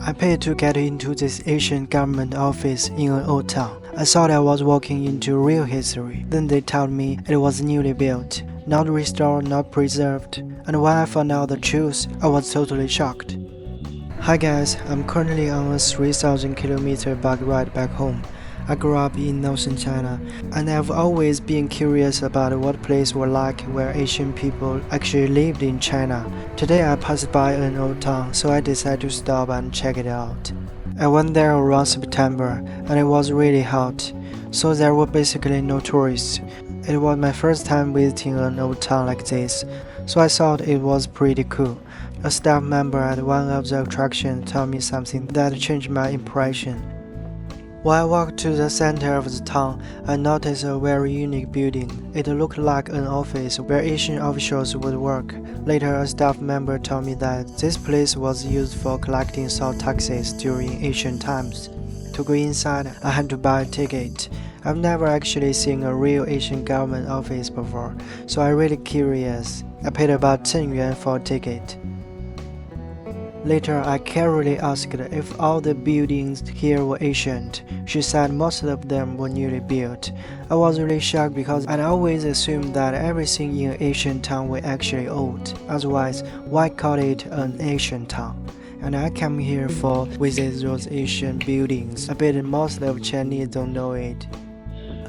I paid to get into this Asian government office in an old town. I thought I was walking into real history. Then they told me it was newly built, not restored, not preserved. And when I found out the truth, I was totally shocked. Hi guys, I'm currently on a 3,000-kilometer bike ride back home. I grew up in northern China, and I've always been curious about what places were like where Asian people actually lived in China. Today I passed by an old town, so I decided to stop and check it out. I went there around September, and it was really hot, so there were basically no tourists. It was my first time visiting an old town like this, so I thought it was pretty cool. A staff member at one of the attractions told me something that changed my impression. When I walked to the center of the town, I noticed a very unique building. It looked like an office where Asian officials would work. Later, a staff member told me that this place was used for collecting salt taxes during ancient times. To go inside, I had to buy a ticket. I've never actually seen a real Asian government office before, so I'm really curious. I paid about 10 yuan for a ticket. Later, I casually asked if all the buildings here were ancient. She said most of them were newly built. I was really shocked because I'd always assumed that everything in an ancient town was actually old. Otherwise, why call it an ancient town? And I came here for visit those ancient buildings. I bet most of Chinese don't know it.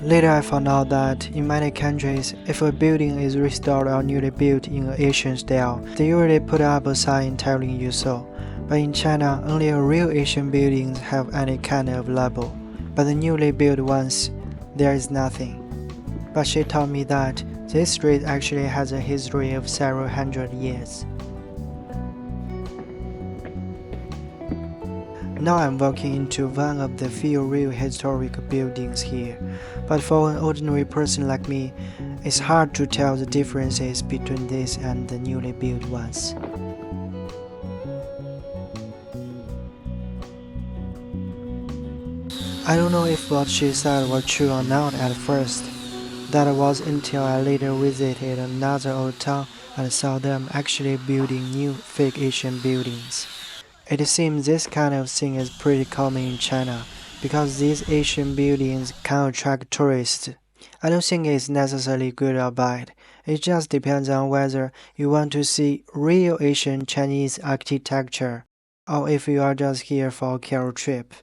Later I found out that in many countries, if a building is restored or newly built in an Asian style, they usually put up a sign telling you so. But in China, only real Asian buildings have any kind of label. But the newly built ones, there is nothing. But she told me that this street actually has a history of several hundred years. Now I'm walking into one of the few real historic buildings here, but for an ordinary person like me, it's hard to tell the differences between this and the newly built ones. I don't know if what she said was true or not at first. That was until I later visited another old town and saw them actually building new fake Asian buildings. It seems this kind of thing is pretty common in China, because these Asian buildings can attract tourists. I don't think it's necessarily good or bad. It just depends on whether you want to see real Asian Chinese architecture, or if you are just here for a carol trip.